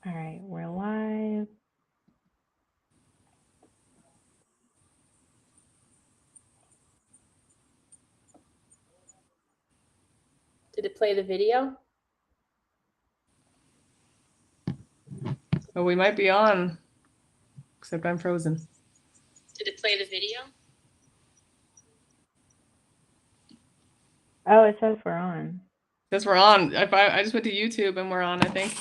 All right, we're live. Did it play the video? Oh, we might be on, except I'm frozen. Did it play the video? Oh, it says we're on. Because we're on. I just went to YouTube and we're on, I think.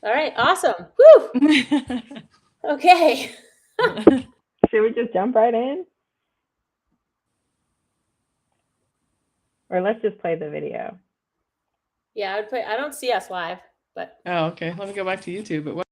All right, awesome. Woo! Okay. Should we just jump right in? Or let's just play the video. Yeah, I don't see us live, but Oh, okay. Let me go back to YouTube. But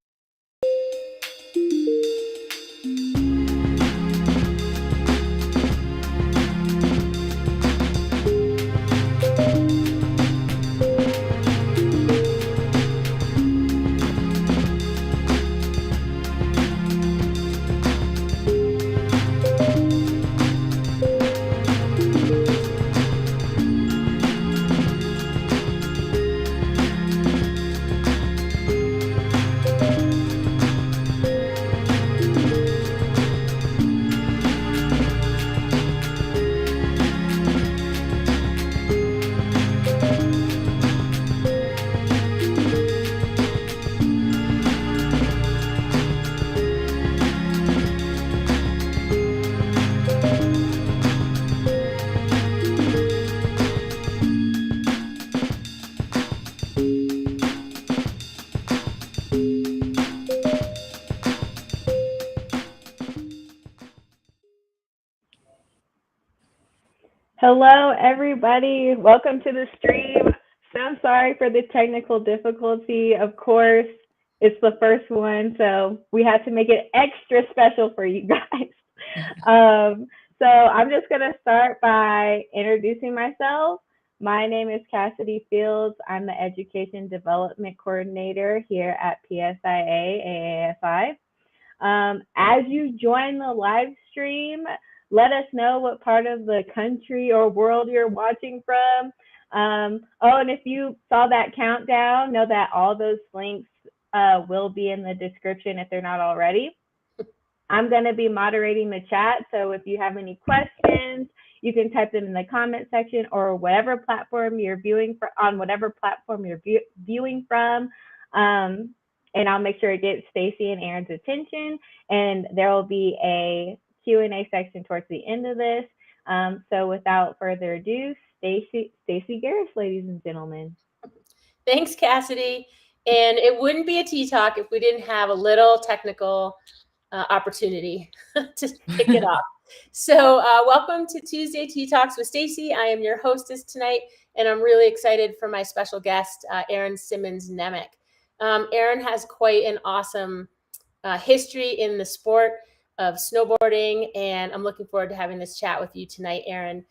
Hello, everybody. Welcome to the stream. So sorry for the technical difficulty. Of course, it's the first one, so we had to make it extra special for you guys. So I'm just going to start by introducing myself. My name is Cassidy Fields. I'm the Education Development Coordinator here at PSIA-AASI. As you join the live stream, let us know what part of the country or world you're watching from. And if you saw that countdown, know that all those links will be in the description if they're not already. I'm going to be moderating the chat, so if you have any questions, you can type them in the comment section or whatever platform you're viewing on whatever platform you're viewing from. And I'll make sure it gets Stacey and Erin's attention. And there will be a Q&A section towards the end of this. So without further ado, Stacey Gerrish, ladies and gentlemen. Thanks, Cassidy. And it wouldn't be a tea talk if we didn't have a little technical opportunity to kick it off. So welcome to Tuesday Tea Talks with Stacey. I am your hostess tonight, and I'm really excited for my special guest, Erin Simmons Nemec. Erin has quite an awesome history in the sport of snowboarding, and I'm looking forward to having this chat with you tonight, Erin.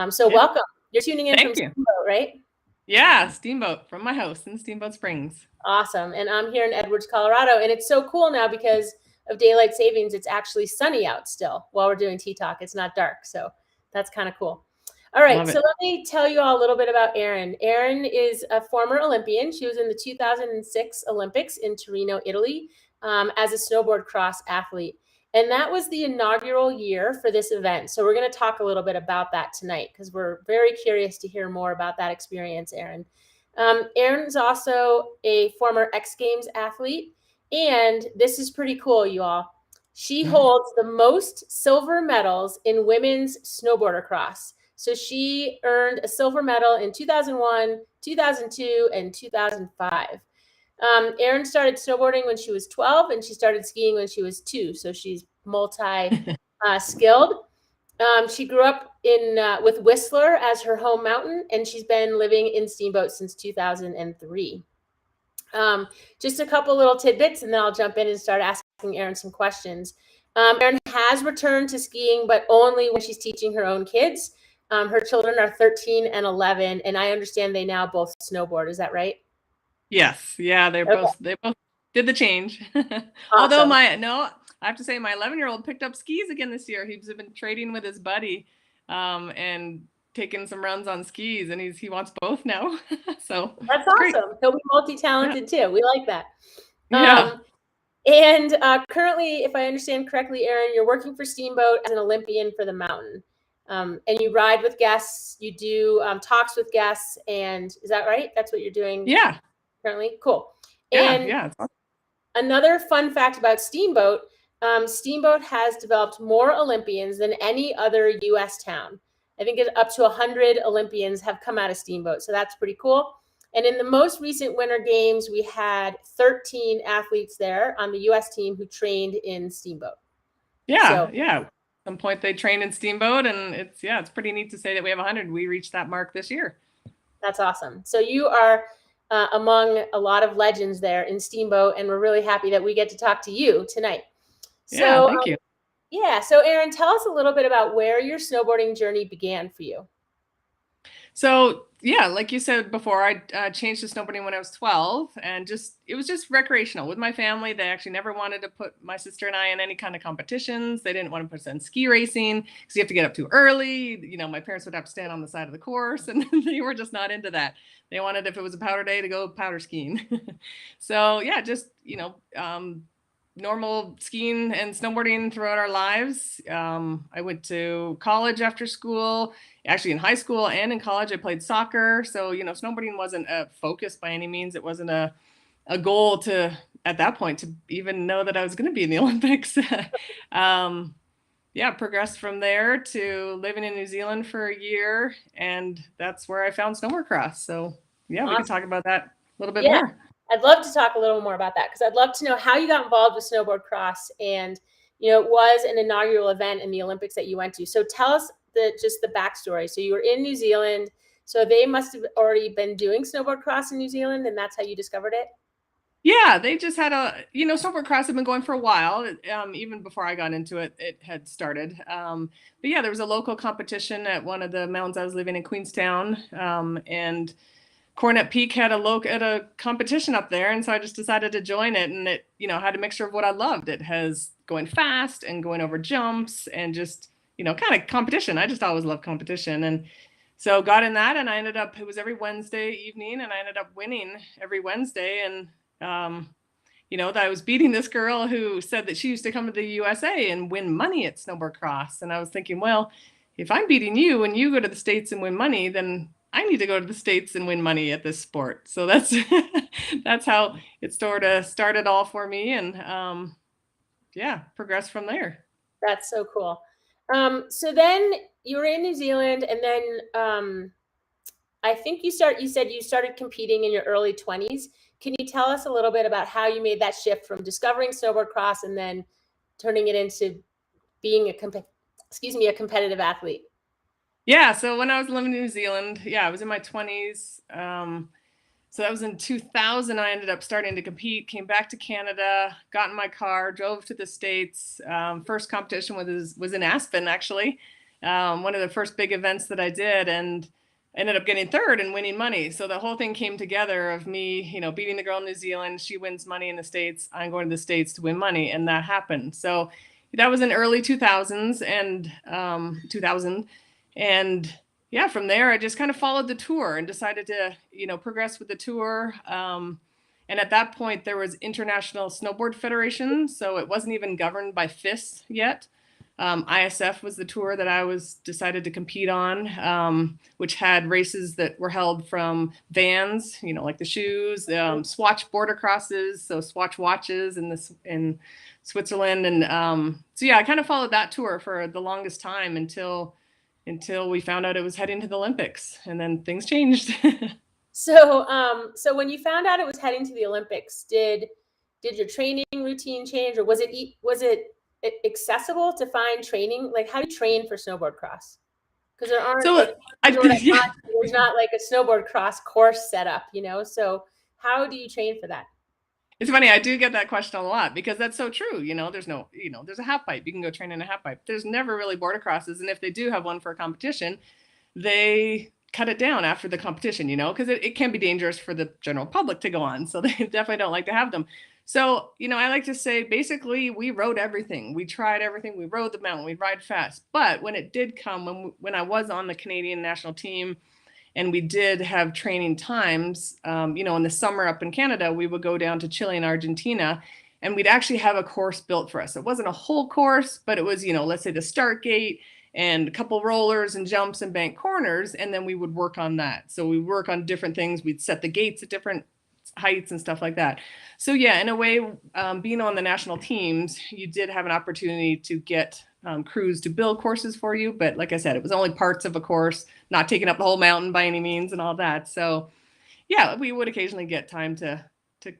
So welcome. You're tuning in from Steamboat, right? Yeah, Steamboat from my house in Steamboat Springs. Awesome. And I'm here in Edwards, Colorado, and it's so cool now because of daylight savings. It's actually sunny out still while we're doing Tea Talk. It's not dark, so that's kind of cool. All right, so let me tell you all a little bit about Erin. Erin is a former Olympian. She was in the 2006 Olympics in Torino, Italy, as a snowboard cross athlete. And that was the inaugural year for this event. So we're going to talk a little bit about that tonight because we're very curious to hear more about that experience, Erin. Erin's also a former X Games athlete. And this is pretty cool, you all. She holds the most silver medals in women's snowboarder cross. So she earned a silver medal in 2001, 2002, and 2005. Erin started snowboarding when she was 12, and she started skiing when she was 2. So she's multi-skilled. She grew up with Whistler as her home mountain, and she's been living in Steamboat since 2003. Just a couple little tidbits, and then I'll jump in and start asking Erin some questions. Erin has returned to skiing, but only when she's teaching her own kids. Her children are 13 and 11, and I understand they now both snowboard. Is that right? Yes. Yeah, they both did the change. Awesome. Although I have to say my 11-year-old picked up skis again this year. He's been trading with his buddy and taking some runs on skis, and he wants both now. So that's awesome. Great. He'll be multi-talented too. We like that. And currently, if I understand correctly, Erin, you're working for Steamboat as an Olympian for the mountain. And you ride with guests, you do talks with guests, and is that right? That's what you're doing currently? Cool. And another fun fact about Steamboat, Steamboat has developed more Olympians than any other U.S. town. I think it's up to 100 Olympians have come out of Steamboat, so that's pretty cool. And in the most recent Winter Games, we had 13 athletes there on the U.S. team who trained in Steamboat. Yeah. At some point they trained in Steamboat, and it's pretty neat to say that we have 100. We reached that mark this year. That's awesome. So you are among a lot of legends there in Steamboat, and we're really happy that we get to talk to you tonight. So, thank you. So Erin, tell us a little bit about where your snowboarding journey began for you. So like you said before, I changed to snowboarding when I was 12, and it was just recreational with my family. They actually never wanted to put my sister and I in any kind of competitions. They didn't want to put us in ski racing because you have to get up too early. My parents would have to stand on the side of the course, and they were just not into that. They wanted, if it was a powder day, to go powder skiing. So just normal skiing and snowboarding throughout our lives. I went to college after school. Actually, in high school and in college, I played soccer. So, snowboarding wasn't a focus by any means. It wasn't a goal at that point, to even know that I was going to be in the Olympics. Progressed from there to living in New Zealand for a year. And that's where I found snowboard cross. So, we can talk about that a little bit more. I'd love to talk a little more about that, because I'd love to know how you got involved with snowboard cross. And, it was an inaugural event in the Olympics that you went to. So tell us just the backstory. So you were in New Zealand. So they must have already been doing snowboard cross in New Zealand, and that's how you discovered it? Yeah, they just had snowboard cross had been going for a while. Even before I got into it, it had started. But there was a local competition at one of the mountains I was living in, Queenstown. And Cornet Peak had a competition up there, and so I just decided to join it. And it, had a mixture of what I loved. It has going fast and going over jumps and just, kind of competition. I just always loved competition, and so got in that. And it was every Wednesday evening, and I ended up winning every Wednesday. And that I was beating this girl who said that she used to come to the USA and win money at snowboard cross. And I was thinking, well, if I'm beating you and you go to the States and win money, then I need to go to the States and win money at this sport. So that's how it sort of started all for me, and progressed from there. That's so cool. So then you were in New Zealand, and then I think you said you started competing in your early 20s. Can you tell us a little bit about how you made that shift from discovering snowboard cross and then turning it into being a competitive athlete? Yeah, so when I was living in New Zealand, I was in my 20s. So that was in 2000. I ended up starting to compete, came back to Canada, got in my car, drove to the States. First competition was in Aspen, actually. One of the first big events that I did, and ended up getting third and winning money. So the whole thing came together of me, beating the girl in New Zealand. She wins money in the States. I'm going to the States to win money, and that happened. So that was in early 2000s and 2000. And from there, I just kind of followed the tour and decided to, progress with the tour. And at that point, there was International Snowboard Federation. So it wasn't even governed by FIS yet. ISF was the tour that I decided to compete on, which had races that were held from Vans, like the shoes, Swatch border crosses, so Swatch watches in Switzerland. And I kind of followed that tour for the longest time until we found out it was heading to the Olympics, and then things changed. So when you found out it was heading to the Olympics, did your training routine change, or was it accessible to find training? Like, how do you train for snowboard cross? Because there aren't, there's not like a snowboard cross course set up, so how do you train for that? It's funny, I do get that question a lot, because that's so true. There's there's a half pipe. You can go train in a half pipe. There's never really border crosses. And if they do have one for a competition, they cut it down after the competition, because it can be dangerous for the general public to go on. So they definitely don't like to have them. So, I like to say, basically, we rode everything. We tried everything. We rode the mountain. We ride fast. But when it did come, when I was on the Canadian national team, and we did have training times, in the summer up in Canada, we would go down to Chile and Argentina, and we'd actually have a course built for us. It wasn't a whole course, but it was, let's say the start gate and a couple rollers and jumps and bank corners, and then we would work on that. So we work on different things. We'd set the gates at different heights and stuff like that. So yeah, in a way, being on the national teams, you did have an opportunity to get crews to build courses for you. But like I said, it was only parts of a course, not taking up the whole mountain by any means and all that. So yeah, we would occasionally get time to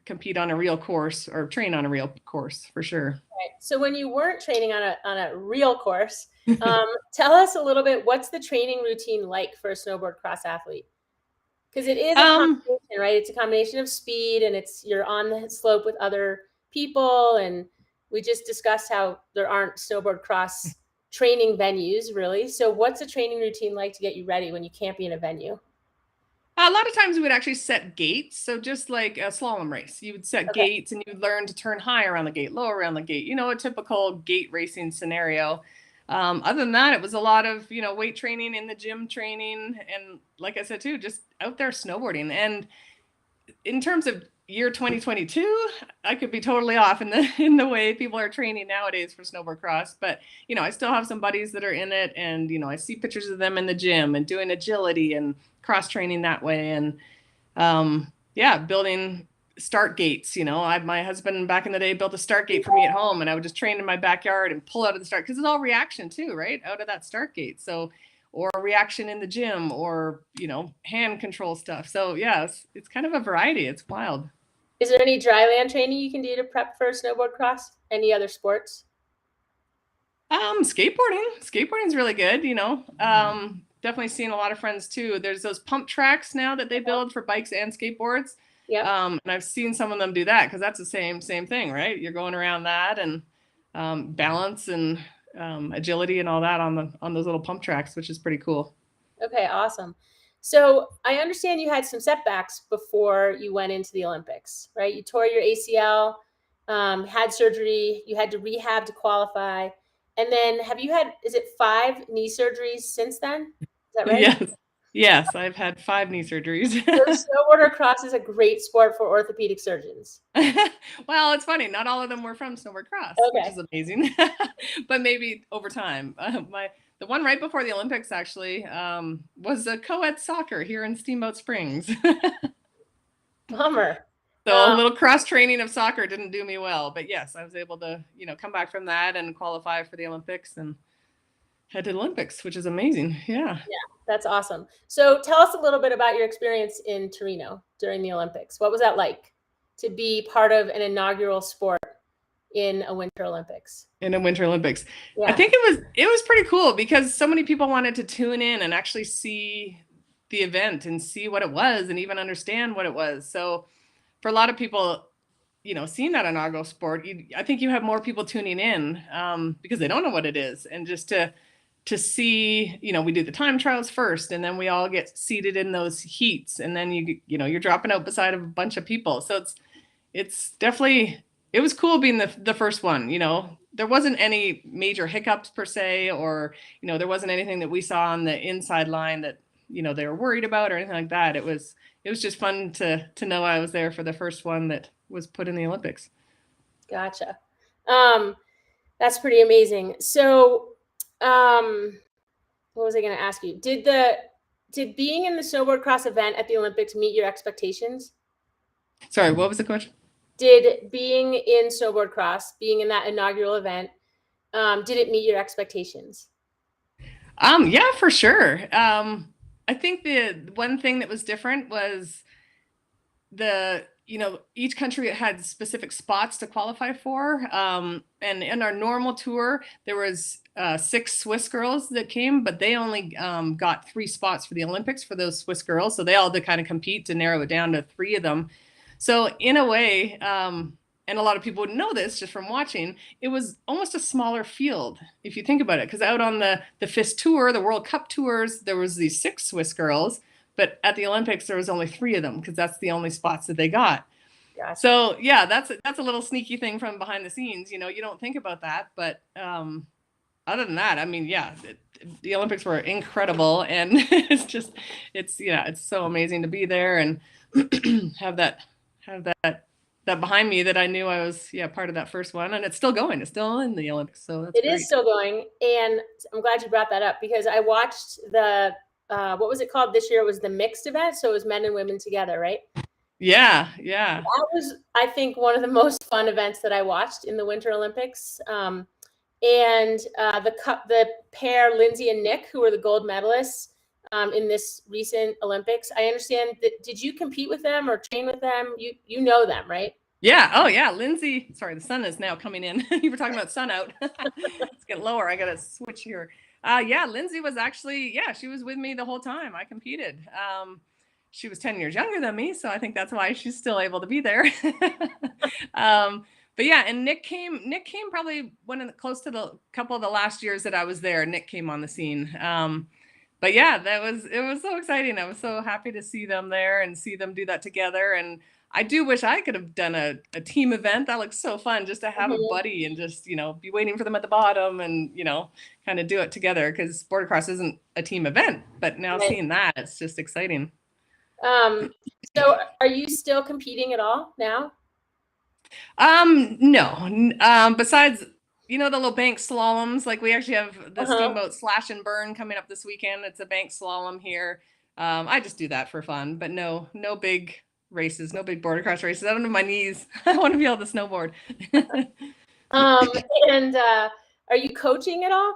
compete on a real course or train on a real course for sure. Right. So when you weren't training on a real course, tell us a little bit, what's the training routine like for a snowboard cross athlete? Because it is a combination, right? It's a combination of speed, and you're on the slope with other people. And we just discussed how there aren't snowboard cross training venues really. So what's a training routine like to get you ready when you can't be in a venue? A lot of times we would actually set gates. So just like a slalom race, you would set gates and you would learn to turn high around the gate, low around the gate, a typical gate racing scenario. Other than that, it was a lot of, weight training, in the gym training. And like I said, too, just out there snowboarding. And in terms of year 2022, I could be totally off in the way people are training nowadays for snowboard cross. But, I still have some buddies that are in it, and, I see pictures of them in the gym and doing agility and cross training that way. And building start gates. My husband back in the day built a start gate for me at home, and I would just train in my backyard and pull out of the start, because it's all reaction too, right? Out of that start gate. So, or reaction in the gym, or, hand control stuff. So yeah, it's kind of a variety. It's wild. Is there any dry land training you can do to prep for snowboard cross? Any other sports? Skateboarding is really good. Definitely seeing a lot of friends too. There's those pump tracks now that they build for bikes and skateboards. Yeah. And I've seen some of them do that, because that's the same thing, right? You're going around that, and balance and agility and all that on those little pump tracks, which is pretty cool. Okay, awesome. So I understand you had some setbacks before you went into the Olympics, right? You tore your ACL, had surgery, you had to rehab to qualify. And then have you had, is it 5 knee surgeries since then? Is that right? Yes, I've had 5 knee surgeries. So snowboard cross is a great sport for orthopedic surgeons. Well, it's funny. Not all of them were from snowboard cross, which is amazing. But maybe over time. The one right before the Olympics actually was a co-ed soccer here in Steamboat Springs. Bummer. So a little cross training of soccer didn't do me well, but yes, I was able to, come back from that and qualify for the Olympics and head to the Olympics, which is amazing. Yeah. Yeah, that's awesome. So tell us a little bit about your experience in Torino during the Olympics. What was that like to be part of an inaugural sport in a Winter Olympics? In a Winter Olympics. Yeah. I think it was pretty cool, because so many people wanted to tune in and actually see the event and see what it was and even understand what it was. So for a lot of people, seeing that inaugural sport, I think you have more people tuning in because they don't know what it is. And just to see, we do the time trials first, and then we all get seated in those heats, and then you're dropping out beside a bunch of people. So it's definitely, it was cool being the first one. There wasn't any major hiccups per se, or there wasn't anything that we saw on the inside line that they were worried about or anything like that. It was just fun to know I was there for the first one that was put in the Olympics. Gotcha. That's pretty amazing. So what was I going to ask you? Did being in the snowboard cross event at the Olympics meet your expectations? Sorry, what was the question? Did being in snowboard cross, being in that inaugural event, did it meet your expectations? Yeah, for sure. I think the one thing that was different was each country had specific spots to qualify for. And in our normal tour, there was 6 Swiss girls that came, but they only got 3 spots for the Olympics for those Swiss girls. So they all had to kind of compete to narrow it down to 3 of them. So in a way, and a lot of people wouldn't know this just from watching, it was almost a smaller field, if you think about it. Because out on the FIS tour, the World Cup tours, there was these 6 Swiss girls. But at the Olympics, there was only 3 of them, because that's the only spots that they got. Gotcha. So yeah, that's a little sneaky thing from behind the scenes. You don't think about that. But other than that, I mean, yeah, the Olympics were incredible. And it's so amazing to be there and have that that behind me that I knew I was part of that first one, and it's still going. It's still in the Olympics, so that's great. It is still going, and I'm glad you brought that up because I watched the what was it called this year? It was the mixed event, so it was men and women together, right? Yeah. That was, I think, one of the most fun events that I watched in the Winter Olympics. And the pair, Lindsay and Nick, who were the gold medalists in this recent Olympics. I understand that. Did you compete with them or train with them? You know them, right? Yeah. Oh, yeah. Lindsay. Sorry, the sun is now coming in. You were talking about sun out. Let's get lower. I got to switch here. Yeah, Lindsay was actually, she was with me the whole time. I competed. She was 10 years younger than me, so I think that's why she's still able to be there. But yeah, and Nick came probably close to the couple of the last years that I was there. Nick came on the scene. But yeah, it was so exciting. I was so happy to see them there and see them do that together. And I do wish I could have done a team event. That looks so fun, just to have a buddy and just, be waiting for them at the bottom and, kind of do it together, because border cross isn't a team event, but now seeing that, it's just exciting. So are you still competing at all now? No. Besides, the little bank slaloms, like we actually have the steamboat slash and burn coming up this weekend. It's a bank slalom here. I just do that for fun, but no big races, no big border cross races. I don't have my knees. I want to be able to snowboard. And are you coaching at all?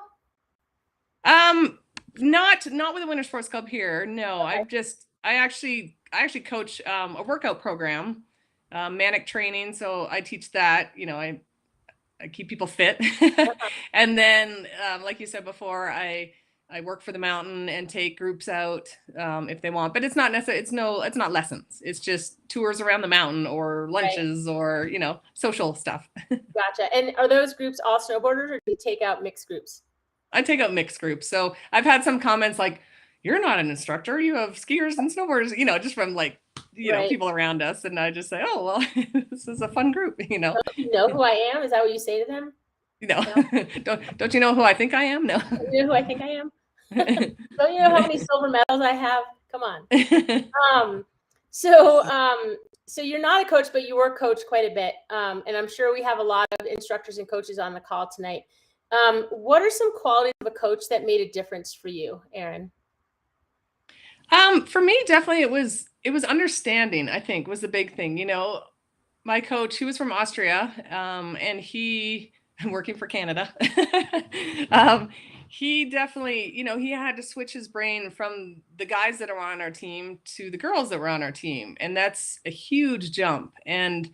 Not with the Winter Sports Club here. No, okay. I actually coach a workout program, manic training. So I teach that, I keep people fit. And then, like you said before, I work for the mountain and take groups out if they want, but it's not necessarily, it's not lessons. It's just tours around the mountain or lunches or, social stuff. Gotcha. And are those groups all snowboarders, or do you take out mixed groups? I take out mixed groups. So I've had some comments like, you're not an instructor, you have skiers and snowboarders, just from like, people around us. And I just say, oh, well, this is a fun group, You know who I am? Is that what you say to them? No. Don't you know who I think I am? No. You know who I think I am? Don't you know how many silver medals I have? Come on. So you're not a coach, but you were coached quite a bit. And I'm sure we have a lot of instructors and coaches on the call tonight. What are some qualities of a coach that made a difference for you, Erin? For me, definitely it was understanding, I think, was the big thing. My coach, he was from Austria, and working for Canada. He definitely, he had to switch his brain from the guys that are on our team to the girls that were on our team. And that's a huge jump. And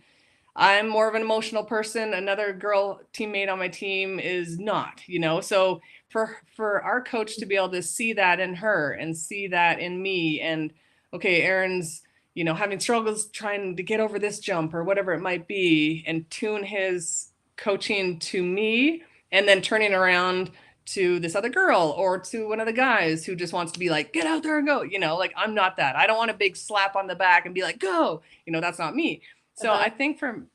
I'm more of an emotional person. Another girl teammate on my team is not, so for our coach to be able to see that in her and see that in me, and okay, Erin's, having struggles trying to get over this jump or whatever it might be, and tune his coaching to me, and then turning around to this other girl or to one of the guys who just wants to be like, get out there and go, like, I'm not that. I don't want a big slap on the back and be like, go, that's not me. So I think for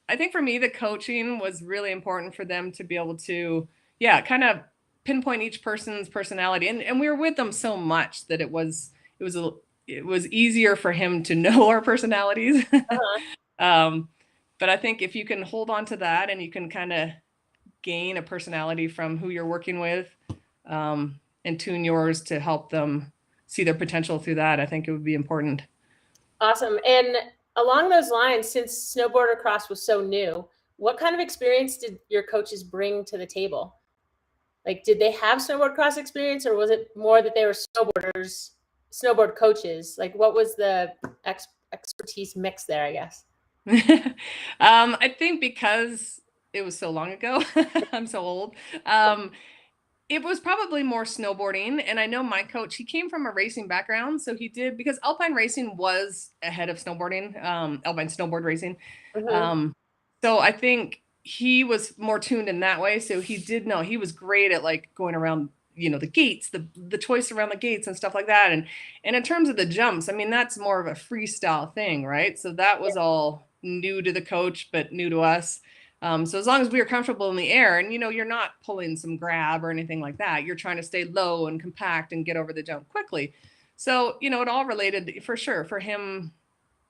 me, the coaching was really important for them to be able to, kind of pinpoint each person's personality. And we were with them so much that it was easier for him to know our personalities. But I think if you can hold on to that and you can kind of gain a personality from who you're working with, and tune yours to help them see their potential through that, I think it would be important. Awesome. And along those lines, since snowboarder cross was so new, what kind of experience did your coaches bring to the table? Like, did they have snowboard cross experience, or was it more that they were snowboard coaches? Like, what was the expertise mix there, I guess? I think because it was so long ago, I'm so old. It was probably more snowboarding. And I know my coach, he came from a racing background. So he did, because alpine racing was ahead of snowboarding, alpine snowboard racing. So I think he was more tuned in that way. So he did know, he was great at like going around, the gates, the choice around the gates and stuff like that. And in terms of the jumps, I mean, that's more of a freestyle thing, right? So that was all new to the coach, but new to us. So as long as we were comfortable in the air, and, you're not pulling some grab or anything like that, you're trying to stay low and compact and get over the jump quickly. So, it all related for sure for him.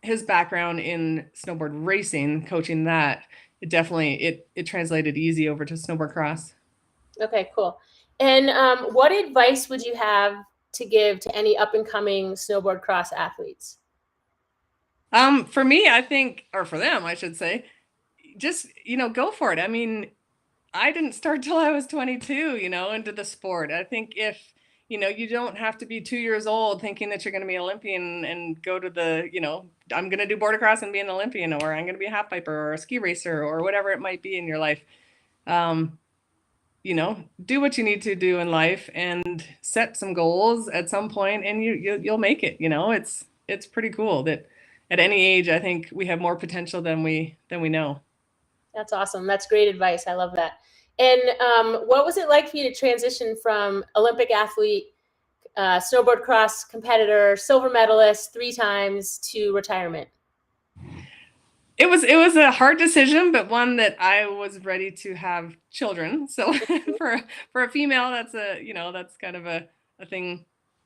his background in snowboard racing, coaching that, it definitely, it translated easy over to snowboard cross. Okay, cool. And what advice would you have to give to any up and coming snowboard cross athletes? For me, I think, or for them, I should say, just, go for it. I mean, I didn't start till I was 22, into the sport. I think if, you don't have to be 2 years old thinking that you're going to be an Olympian and go to the, I'm going to do border cross and be an Olympian, or I'm going to be a half piper or a ski racer or whatever it might be in your life. Do what you need to do in life and set some goals at some point, and you'll make it. It's pretty cool that at any age, I think we have more potential than we know. That's awesome. That's great advice. I love that. And what was it like for you to transition from Olympic athlete, snowboard cross competitor, silver medalist 3 times to retirement? It was a hard decision, but one that I was ready to have children. So for a female, that's that's kind of a thing,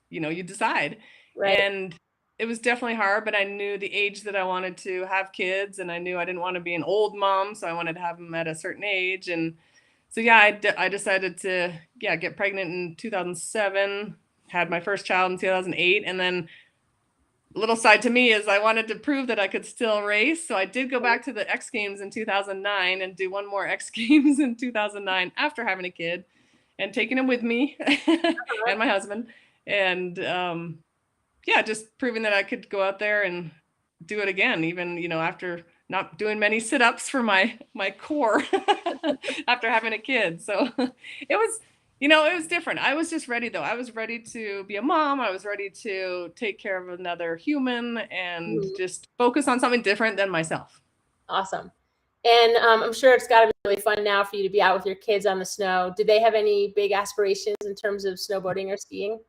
you decide. Right. And it was definitely hard, but I knew the age that I wanted to have kids, and I knew I didn't want to be an old mom, so I wanted to have them at a certain age. And so, yeah, I decided to, get pregnant in 2007, had my first child in 2008. And then a little side to me is I wanted to prove that I could still race. So I did go back to the X Games in 2009 and do one more X Games in 2009 after having a kid and taking him with me and my husband. And, just proving that I could go out there and do it again, even, after not doing many sit-ups for my core after having a kid. So it was, it was different. I was just ready, though. I was ready to be a mom. I was ready to take care of another human and just focus on something different than myself. Awesome. And I'm sure it's got to be really fun now for you to be out with your kids on the snow. Do they have any big aspirations in terms of snowboarding or skiing?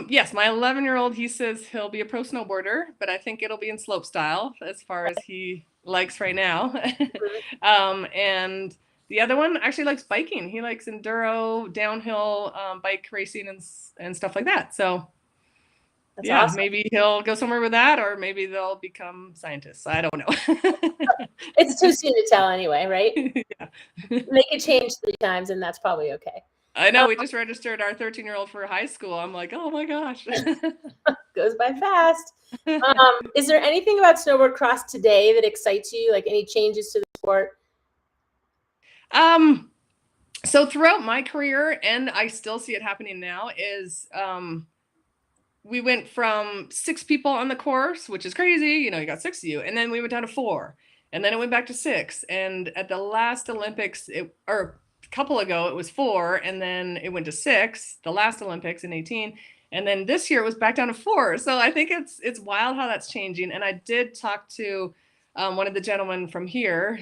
Yes, my 11-year-old, he says he'll be a pro snowboarder, but I think it'll be in slope style as far as he likes right now. And the other one actually likes biking. He likes enduro, downhill, bike racing and stuff like that. So that's awesome. Maybe he'll go somewhere with that, or maybe they'll become scientists. I don't know. It's too soon to tell anyway, right? Yeah. They could change 3 times and that's probably okay. I know, we just registered our 13-year-old for high school. I'm like, oh my gosh. Goes by fast. Is there anything about snowboard cross today that excites you? Like any changes to the sport? So throughout my career, and I still see it happening now, is we went from 6 people on the course, which is crazy. You got 6 of you. And then we went down to 4. And then it went back to 6. And at the last Olympics, couple ago it was 4, and then it went to 6 the last Olympics in 18, and then this year it was back down to 4. So I think it's wild how that's changing. And I did talk to one of the gentlemen from here,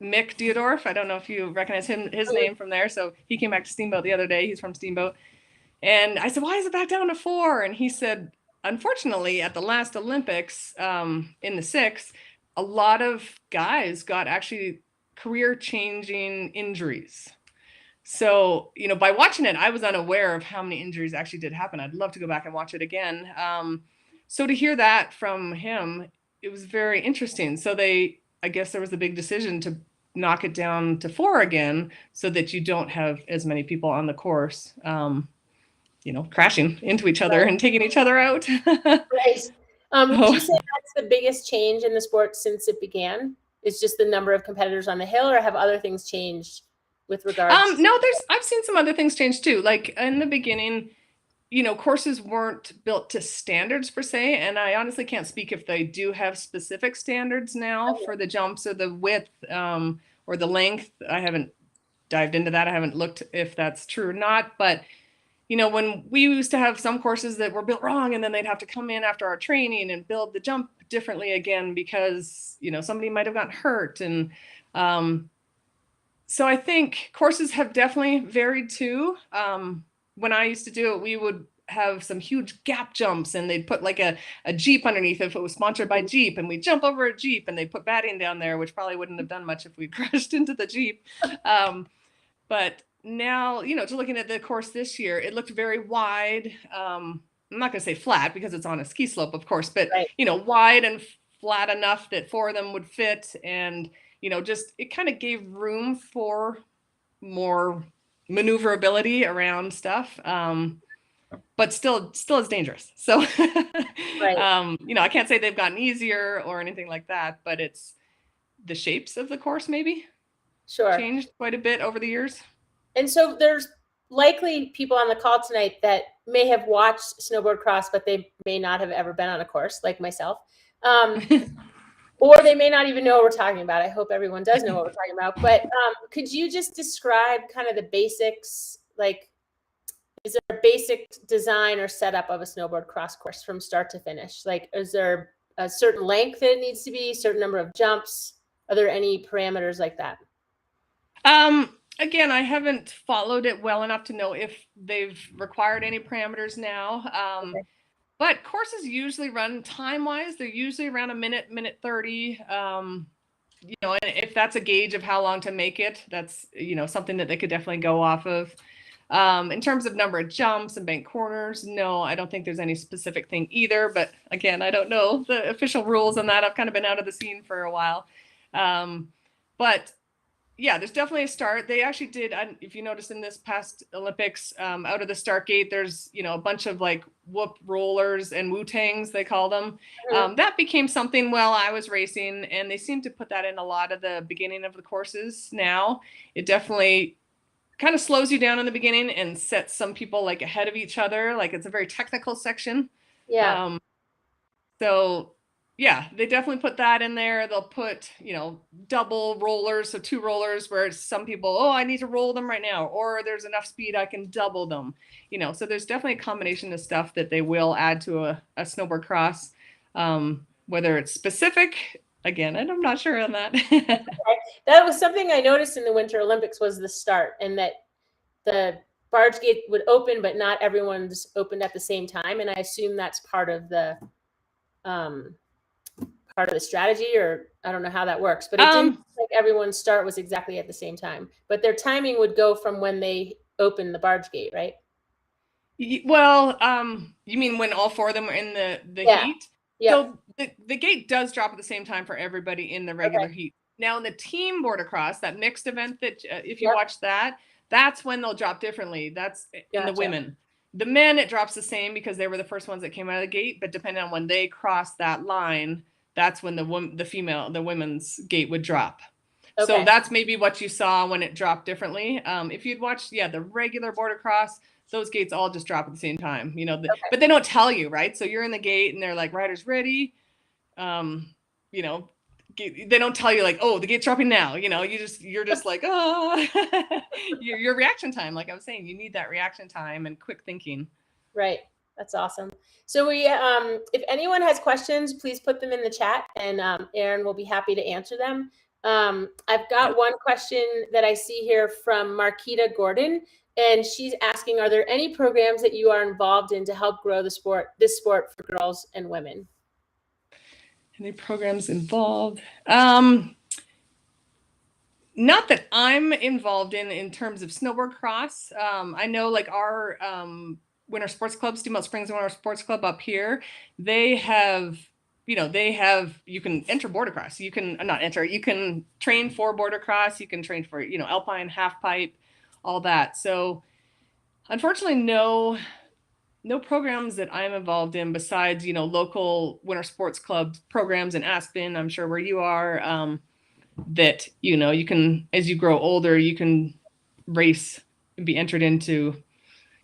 Mick Diodorf. I don't know if you recognize his name from there. So he came back to Steamboat the other day. He's from Steamboat. And I said, why is it back down to 4? And he said, unfortunately, at the last Olympics in the 6, a lot of guys got actually career-changing injuries. So, by watching it, I was unaware of how many injuries actually did happen. I'd love to go back and watch it again. So to hear that from him, it was very interesting. So I guess there was a big decision to knock it down to 4 again, so that you don't have as many people on the course, crashing into each other and taking each other out. Right. Would you say that's the biggest change in the sport since it began? It's just the number of competitors on the hill, or have other things changed with regards? No, I've seen some other things change too. Like in the beginning, courses weren't built to standards per se. And I honestly can't speak if they do have specific standards now for the jumps or the width or the length. I haven't dived into that. I haven't looked if that's true or not. But, when we used to have some courses that were built wrong, and then they'd have to come in after our training and build the jump differently again because, somebody might have gotten hurt. And so I think courses have definitely varied too. When I used to do it, we would have some huge gap jumps, and they'd put like a Jeep underneath if it was sponsored by Jeep, and we'd jump over a Jeep, and they put batting down there, which probably wouldn't have done much if we crashed into the Jeep. But now, just looking at the course this year, it looked very wide. I'm not going to say flat because it's on a ski slope, of course, but, right. Wide and flat enough that 4 of them would fit. And, just it kind of gave room for more maneuverability around stuff. But still is dangerous. So, right. I can't say they've gotten easier or anything like that, but it's the shapes of the course maybe changed quite a bit over the years. And so there's likely people on the call tonight that may have watched snowboard cross, but they may not have ever been on a course like myself. Or they may not even know what we're talking about. I hope everyone does know what we're talking about. But could you just describe kind of the basics? Like, is there a basic design or setup of a snowboard cross course from start to finish? Like, is there a certain length that it needs to be, certain number of jumps? Are there any parameters like that? Again, I haven't followed it well enough to know if they've required any parameters now. Okay. But courses usually run time-wise, they're usually around a minute, minute 30. And if that's a gauge of how long to make it, that's, something that they could definitely go off of. In terms of number of jumps and bank corners, no, I don't think there's any specific thing either. But again, I don't know the official rules on that. I've kind of been out of the scene for a while. But yeah, there's definitely a start. They actually did, if you notice in this past Olympics, out of the start gate, there's, a bunch of like whoop rollers and Wu-Tangs, they call them. That became something while I was racing, and they seem to put that in a lot of the beginning of the courses now. It definitely kind of slows you down in the beginning and sets some people like ahead of each other. Like it's a very technical section. Yeah. So yeah, they definitely put that in there. They'll put, double rollers. So 2 rollers where some people, I need to roll them right now, or there's enough speed I can double them, so there's definitely a combination of stuff that they will add to a snowboard cross, whether it's specific. Again, I'm not sure on that. Okay. That was something I noticed in the Winter Olympics was the start, and that the barge gate would open, but not everyone's opened at the same time. And I assume that's part of the strategy, or I don't know how that works, but it didn't look like everyone's start was exactly at the same time, but their timing would go from when they open the barge gate, right? Well, you mean when all 4 of them are in the heat? Yeah. So the gate does drop at the same time for everybody in the regular heat. Now in the team border cross, that mixed event that if you watch that, that's when they'll drop differently. That's in the women. The men, it drops the same because they were the first ones that came out of the gate, but depending on when they cross that line, that's when the women's gate would drop. Okay. So that's maybe what you saw when it dropped differently. If you'd watched, the regular border cross, those gates all just drop at the same time, but they don't tell you, right? So you're in the gate and they're like, riders ready. They don't tell you like, the gate's dropping now. You're just like, your reaction time. Like I was saying, you need that reaction time and quick thinking. Right. That's awesome. So we, if anyone has questions, please put them in the chat, and Erin will be happy to answer them. I've got one question that I see here from Marquita Gordon, and she's asking, are there any programs that you are involved in to help grow this sport for girls and women? Any programs involved? Not that I'm involved in terms of snowboard cross. I know like our Winter Sports Club, Steamboat Springs Winter Sports Club up here, they have, you can enter border cross. You can not enter, you can train for border cross. You can train for, alpine, half pipe, all that. So unfortunately, no programs that I'm involved in besides, local Winter Sports Club programs in Aspen, I'm sure where you are, that, you can, as you grow older, you can race and be entered into,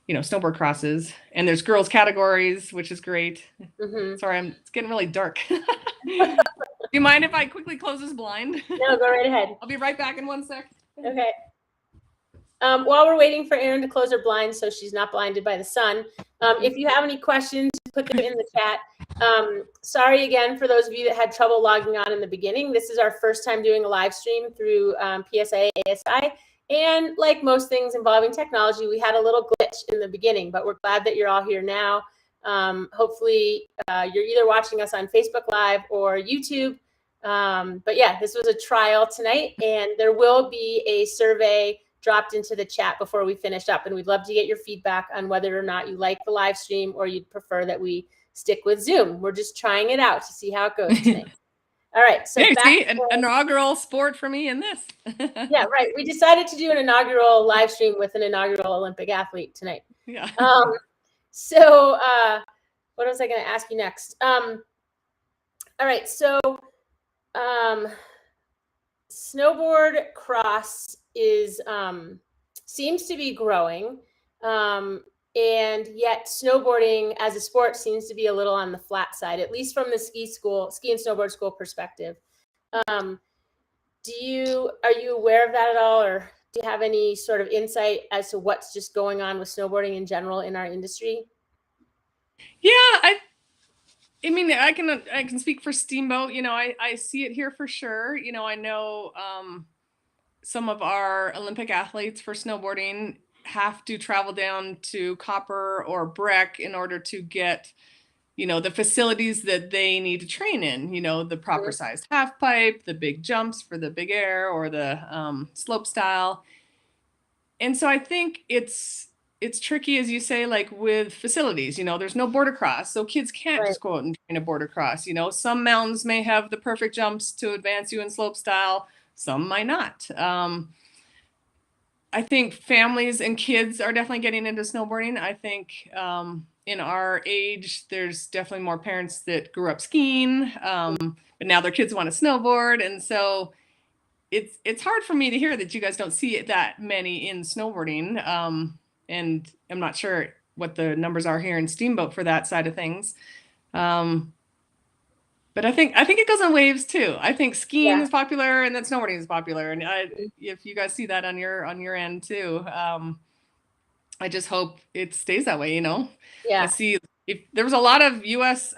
snowboard crosses, and there's girls categories, which is great. Mm-hmm. Sorry, it's getting really dark. Do you mind if I quickly close this blind? No, go right ahead. I'll be right back in 1 sec. Okay. While we're waiting for Erin to close her blind so she's not blinded by the sun, if you have any questions, put them in the chat. Sorry again for those of you that had trouble logging on in the beginning. This is our first time doing a live stream through PSIA-AASI. And like most things involving technology, we had a little glitch in the beginning, but we're glad that you're all here now. Hopefully you're either watching us on Facebook Live or YouTube. But yeah, this was a trial tonight, and there will be a survey dropped into the chat before we finished up, and we'd love to get your feedback on whether or not you like the live stream or you'd prefer that we stick with Zoom. We're just trying it out to see how it goes tonight. All right, so hey, see, an inaugural sport for me in this. Yeah, right. We decided to do an inaugural live stream with an inaugural Olympic athlete tonight. Yeah. So what was I going to ask you next? All right, so snowboard cross is seems to be growing, and yet snowboarding as a sport seems to be a little on the flat side, at least from the ski and snowboard school perspective. Are you aware of that at all, or do you have any sort of insight as to what's just going on with snowboarding in general in our industry? Yeah, I mean, I can speak for Steamboat. You know, I see it here for sure. You know, I know some of our Olympic athletes for snowboarding have to travel down to Copper or Breck in order to get, you know, the facilities that they need to train in, you know, the proper sized half pipe, the big jumps for the big air, or the slope style. And so I think it's tricky, as you say, like with facilities, you know, there's no border cross. So kids can't just go out and train a border cross. You know, some mountains may have the perfect jumps to advance you in slope style. Some might not. I think families and kids are definitely getting into snowboarding. I think in our age, there's definitely more parents that grew up skiing, but now their kids want to snowboard. And so it's hard for me to hear that you guys don't see that many in snowboarding. And I'm not sure what the numbers are here in Steamboat for that side of things. But I think it goes in waves too. I think skiing is popular, and then snowboarding is popular. And if you guys see that on your end too, I just hope it stays that way. You know, I see if there was a lot of U.S.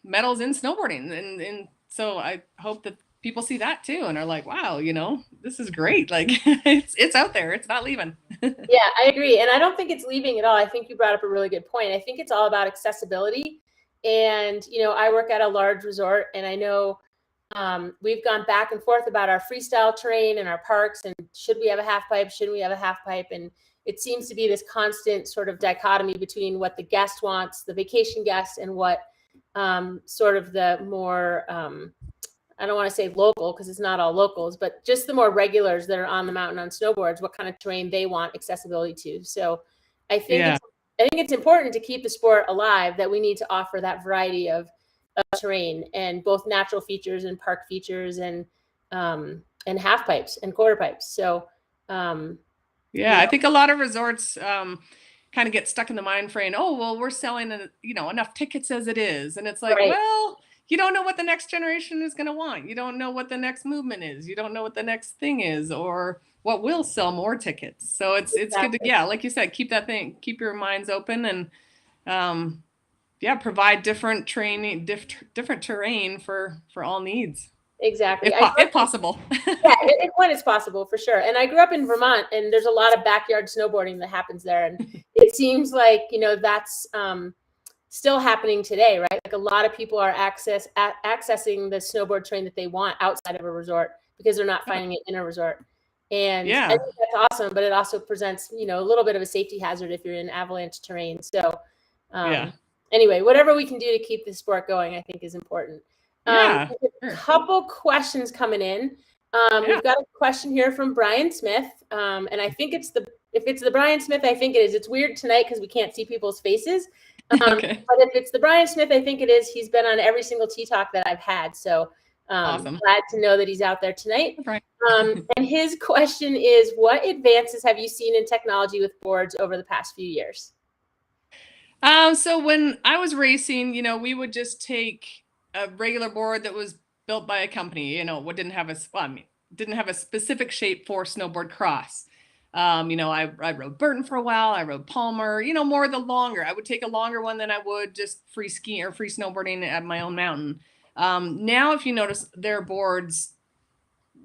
medals in snowboarding, and so I hope that people see that too and are like, wow, you know, this is great. Like it's out there. It's not leaving. Yeah, I agree. And I don't think it's leaving at all. I think you brought up a really good point. I think it's all about accessibility. And, you know, I work at a large resort, and I know we've gone back and forth about our freestyle terrain and our parks, and should we have a half pipe? Shouldn't we have a half pipe? And it seems to be this constant sort of dichotomy between what the guest wants, the vacation guest, and what sort of the more, I don't want to say local, because it's not all locals, but just the more regulars that are on the mountain on snowboards, what kind of terrain they want accessibility to. So I think it's important to keep the sport alive, that we need to offer that variety of terrain, and both natural features and park features, and half pipes and quarter pipes. So I think a lot of resorts kind of get stuck in the mind frame. Oh, well, we're selling enough tickets as it is, and it's like, well, you don't know what the next generation is going to want. You don't know what the next movement is. You don't know what the next thing is, or what will sell more tickets. So it's good to, like you said, keep keep your minds open, and provide different training, different terrain for all needs. Exactly. If possible. When it's possible, for sure. And I grew up in Vermont, and there's a lot of backyard snowboarding that happens there. And it seems like, you know, that's still happening today, right? Like a lot of people are accessing the snowboard terrain that they want outside of a resort, because they're not finding it in a resort. And I think that's awesome, but it also presents, you know, a little bit of a safety hazard if you're in avalanche terrain. So anyway, whatever we can do to keep the sport going, I think is important. A couple questions coming in. We've got a question here from Brian Smith. And I think if it's the Brian Smith, I think it is. It's weird tonight because we can't see people's faces. But if it's the Brian Smith, I think it is. He's been on every single Tea Talk that I've had. So awesome. Glad to know that he's out there tonight. And his question is, what advances have you seen in technology with boards over the past few years? So when I was racing, you know, we would just take a regular board that was built by a company, you know, didn't have a specific shape for snowboard cross. You know, I rode Burton for a while. I rode Palmer, you know, more the longer. I would take a longer one than I would just free skiing or free snowboarding at my own mountain. Now, if you notice, their boards,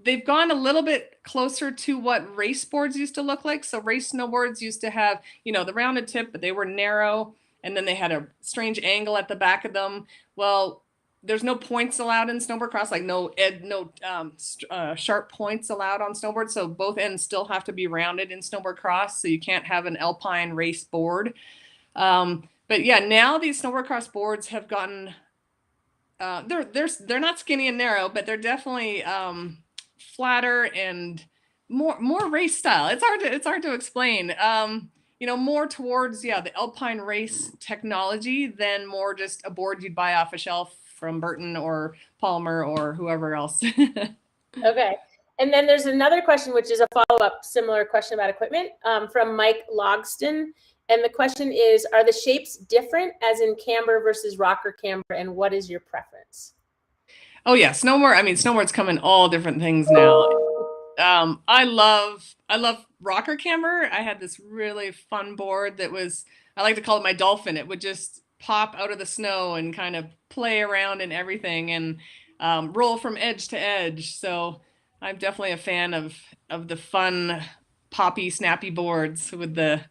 they've gone a little bit closer to what race boards used to look like. So race snowboards used to have, you know, the rounded tip, but they were narrow, and then they had a strange angle at the back of them. Well, there's no points allowed in snowboard cross, like no sharp points allowed on snowboard. So both ends still have to be rounded in snowboard cross. So you can't have an alpine race board. But yeah, now these snowboard cross boards have gotten, they're not skinny and narrow, but they're definitely flatter and more race style. It's hard to explain. More towards, the alpine race technology than more just a board you'd buy off a shelf from Burton or Palmer or whoever else. Okay. And then there's another question, which is a follow-up similar question about equipment from Mike Logston. And the question is, are the shapes different as in camber versus rocker camber? And what is your preference? Oh yeah. Snowboards come in all different things now. I love rocker camber. I had this really fun board that I like to call it my dolphin. It would just pop out of the snow and kind of play around and everything and roll from edge to edge. So I'm definitely a fan of the fun, poppy, snappy boards with the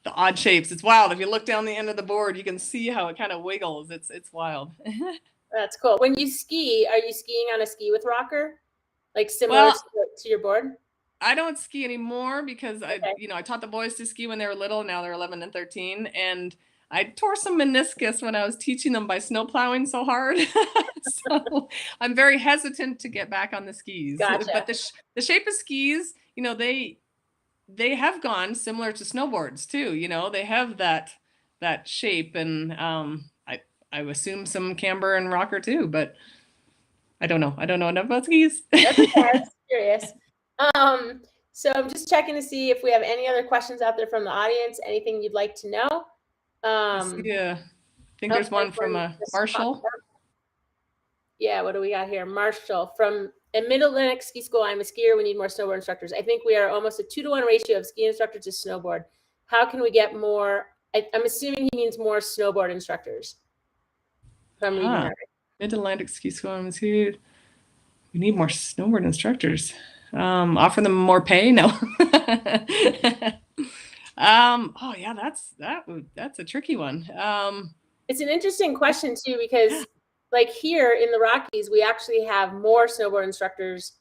odd shapes. It's wild. If you look down the end of the board, you can see how it kind of wiggles. It's wild. That's cool. When you ski, are you skiing on a ski with rocker? Like similar to your board? I don't ski anymore because I taught the boys to ski when they were little. Now they're 11 and 13. And I tore some meniscus when I was teaching them by snow plowing so hard. So I'm very hesitant to get back on the skis. Gotcha. But the shape of skis, they have gone similar to snowboards too. They have that shape, and I assume some camber and rocker too, but I don't know. I don't know enough about skis. That's okay. I was curious. So I'm just checking to see if we have any other questions out there from the audience. Anything you'd like to know? I think there's one from Marshall. Yeah, what do we got here? Marshall from Mid-Atlantic Ski School. I'm a skier. We need more snowboard instructors. I think we are almost a 2-to-1 ratio of ski instructors to snowboard. How can we get more? I'm assuming he means more snowboard instructors. If I'm reading that right. Mid-Atlantic Ski School. I'm here. We need more snowboard instructors. Offer them more pay? No. Oh yeah, that's a tricky one. It's an interesting question too, because like here in the Rockies, we actually have more snowboard instructors.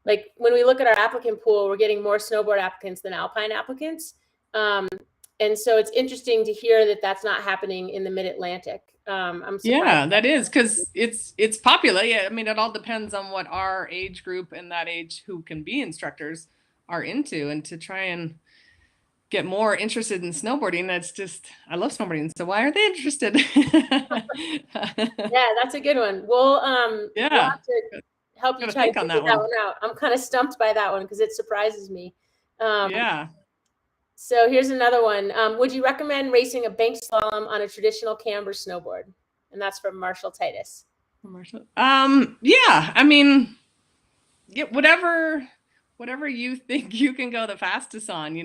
Like when we look at our applicant pool, we're getting more snowboard applicants than alpine applicants. And so it's interesting to hear that that's not happening in the Mid-Atlantic. I'm surprised. Yeah, that is, because it's popular. Yeah, I mean, it all depends on what our age group and that age who can be instructors are into, and to try and get more interested in snowboarding. That's just, I love snowboarding. So why aren't they interested? Yeah, that's a good one. We'll have to help you try to figure that one out. I'm kind of stumped by that one because it surprises me. Yeah. So here's another one. Would you recommend racing a bank slalom on a traditional camber snowboard? And that's from Marshall Titus. Yeah, I mean, whatever you think you can go the fastest on.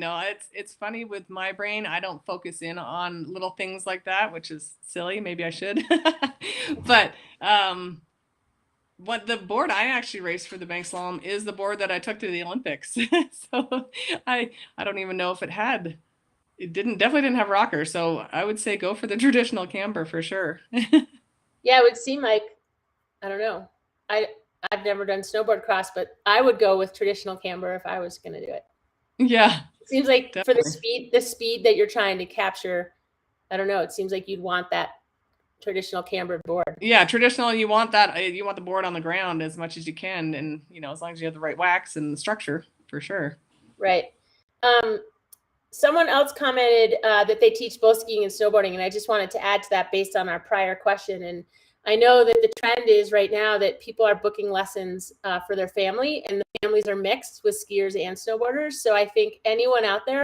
It's funny with my brain. I don't focus in on little things like that, which is silly. Maybe I should. But what the board I actually raced for the bank slalom is the board that I took to the Olympics. So I don't even know if definitely didn't have rocker. So I would say go for the traditional camber for sure. Yeah, it would seem like, I don't know. I've never done snowboard cross, but I would go with traditional camber if I was going to do it. Yeah. It seems like definitely. For the speed that you're trying to capture, I don't know. It seems like you'd want that traditional camber board. Yeah, traditional. You want the board on the ground as much as you can, and as long as you have the right wax and the structure, for sure. Right. Someone else commented that they teach both skiing and snowboarding, and I just wanted to add to that based on our prior question. And I know that the trend is right now that people are booking lessons for their family, and the families are mixed with skiers and snowboarders. So I think anyone out there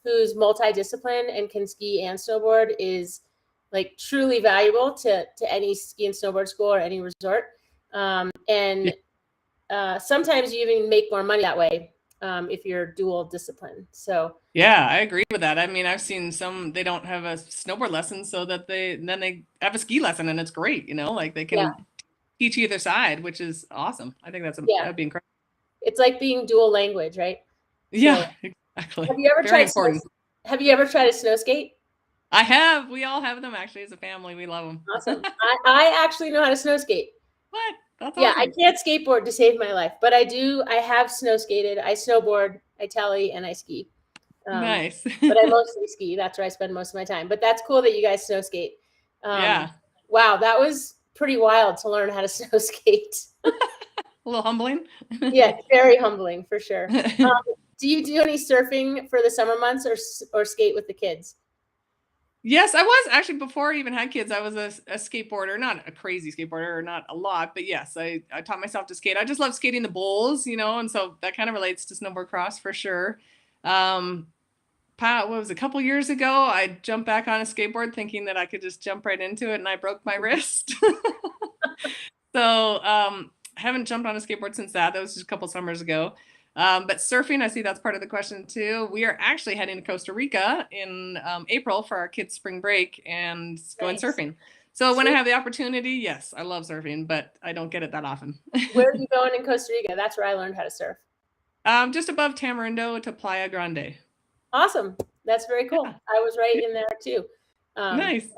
who's multidisciplined and can ski and snowboard is like truly valuable to any ski and snowboard school or any resort. Sometimes you even make more money that way if you're dual discipline. So yeah, I agree with that. I mean, I've seen some, they don't have a snowboard lesson so that they have a ski lesson, and it's great, like they can teach either side, which is awesome. I think that'd be incredible. It's like being dual language, right? Yeah, so, exactly. Have you ever tried to snow skate? I have. We all have them actually as a family. We love them. Awesome. I actually know how to snow skate. What? That's Yeah, awesome. I can't skateboard to save my life, but I do. I have snow skated. I snowboard, I telly, and I ski. Nice. But I mostly ski. That's where I spend most of my time. But that's cool that you guys snow skate. Yeah. Wow, that was pretty wild to learn how to snow skate. A little humbling. Yeah, very humbling for sure. Do you do any surfing for the summer months or skate with the kids? Yes, I was actually, before I even had kids, I was a skateboarder, not a crazy skateboarder, or not a lot, but yes, I taught myself to skate. I just love skating the bowls, and so that kind of relates to snowboard cross for sure. What was it, a couple years ago, I jumped back on a skateboard thinking that I could just jump right into it, and I broke my wrist. So haven't jumped on a skateboard since that. That was just a couple summers ago. But surfing, I see that's part of the question too. We are actually heading to Costa Rica in April for our kids' spring break and going surfing. So when I have the opportunity, yes, I love surfing, but I don't get it that often. Where are you going in Costa Rica? That's where I learned how to surf. Just above Tamarindo to Playa Grande. Awesome. That's very cool. Yeah. I was right in there too. Nice.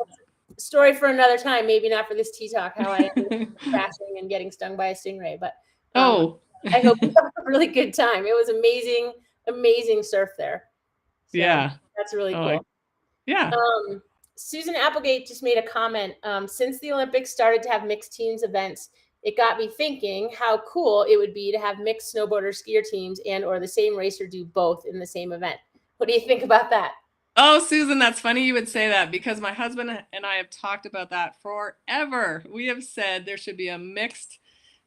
Story for another time, maybe not for this tea talk, how I ended up crashing and getting stung by a stingray, but I hope you have a really good time. It was amazing, amazing surf there. So yeah. That's really cool. Yeah. Susan Applegate just made a comment. Since the Olympics started to have mixed teams events, it got me thinking how cool it would be to have mixed snowboarder skier teams or the same racer do both in the same event. What do you think about that? Oh, Susan, that's funny you would say that, because my husband and I have talked about that forever. We have said there should be a mixed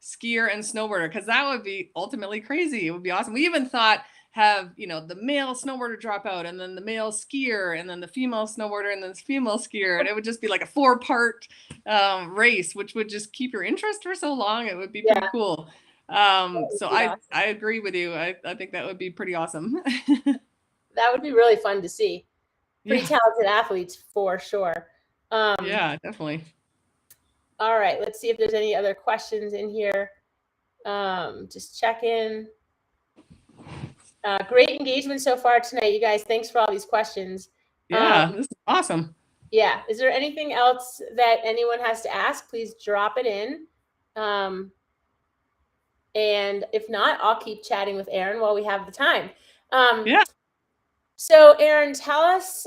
skier and snowboarder, because that would be ultimately crazy. It would be awesome. We even thought have, the male snowboarder drop out, and then the male skier, and then the female snowboarder, and then the female skier. And it would just be like a 4-part race, which would just keep your interest for so long. It would be pretty cool. So awesome. I agree with you. I think that would be pretty awesome. That would be really fun to see. Pretty talented athletes for sure. Yeah, definitely. All right, let's see if there's any other questions in here. Just check in. Great engagement so far tonight, you guys. Thanks for all these questions. Yeah, this is awesome. Yeah. Is there anything else that anyone has to ask? Please drop it in. And if not, I'll keep chatting with Erin while we have the time. Yeah. So Erin, tell us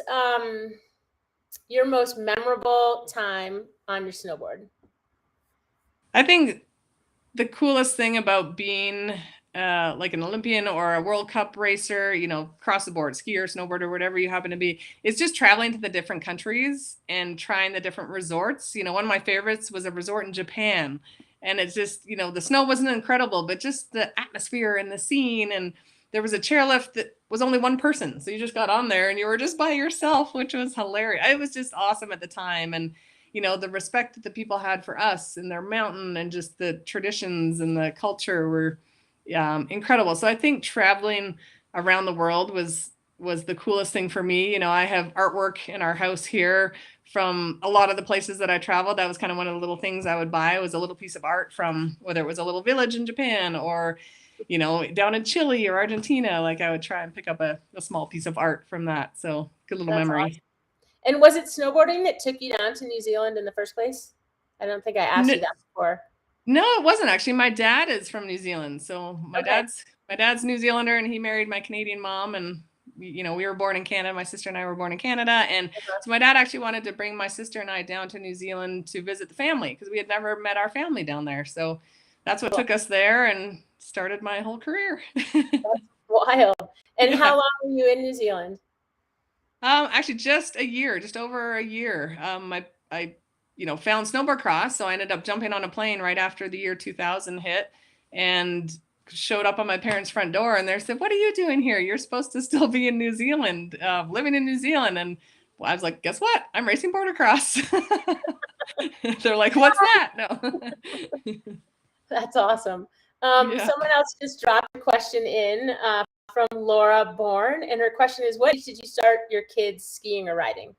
your most memorable time on your snowboard. I think the coolest thing about being like an Olympian or a World Cup racer, across the board, skier, snowboarder, whatever you happen to be, is just traveling to the different countries and trying the different resorts. One of my favorites was a resort in Japan. And it's just, the snow wasn't incredible, but just the atmosphere and the scene. And there was a chairlift that was only one person. So you just got on there and you were just by yourself, which was hilarious. It was just awesome at the time. And, the respect that the people had for us and their mountain and just the traditions and the culture were incredible. So I think traveling around the world was the coolest thing for me. I have artwork in our house here from a lot of the places that I traveled. That was kind of one of the little things I would buy, was a little piece of art from, whether it was a little village in Japan or, down in Chile or Argentina. Like, I would try and pick up a small piece of art from that. So good little memory. Awesome. And was it snowboarding that took you down to New Zealand in the first place? I don't think I asked you that before. No, it wasn't actually. My dad is from New Zealand. So my dad's New Zealander, and he married my Canadian mom, and we were born in Canada. My sister and I were born in Canada. And so my dad actually wanted to bring my sister and I down to New Zealand to visit the family, because we had never met our family down there. So that's what took us there and started my whole career. That's wild. And how long were you in New Zealand? Actually just over a year. I found snowboard cross. So I ended up jumping on a plane right after the year 2000 hit and showed up on my parents' front door, and they said, "What are you doing here? You're supposed to still be in New Zealand, living in New Zealand." And I was like, "Guess what? I'm racing border cross." They're like, "What's that?" No. That's awesome. Someone else just dropped a question in from Laura Bourne, and her question is, what age did you start your kids skiing or riding?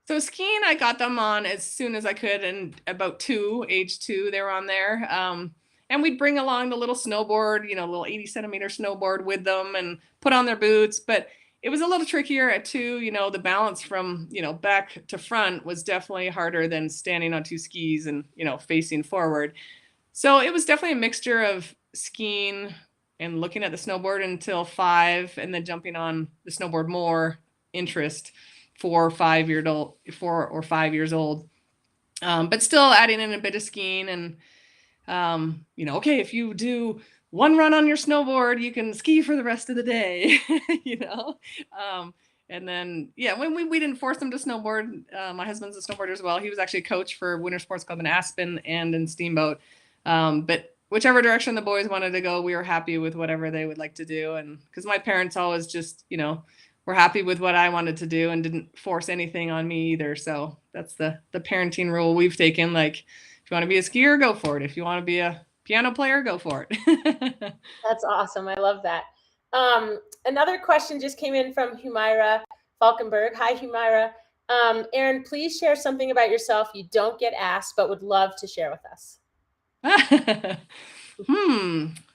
So skiing, I got them on as soon as I could, and about age 2, they were on there. And we'd bring along the little snowboard, little 80-centimeter snowboard with them and put on their boots. But it was a little trickier too. The balance from, back to front was definitely harder than standing on two skis and, facing forward. So it was definitely a mixture of skiing and looking at the snowboard until 5, and then jumping on the snowboard more interest 4 or 5 years old. But still adding in a bit of skiing and, okay, if you do one run on your snowboard, you can ski for the rest of the day, and then, when we didn't force him to snowboard, my husband's a snowboarder as well. He was actually a coach for Winter Sports Club in Aspen and in Steamboat. But whichever direction the boys wanted to go, we were happy with whatever they would like to do. And because my parents always just, were happy with what I wanted to do and didn't force anything on me either. So that's the parenting rule we've taken. Like, if you want to be a skier, go for it. If you want to be a piano player, go for it. That's awesome. I love that. Another question just came in from Humaira Falkenberg. Hi, Humaira. Erin, please share something about yourself you don't get asked, but would love to share with us.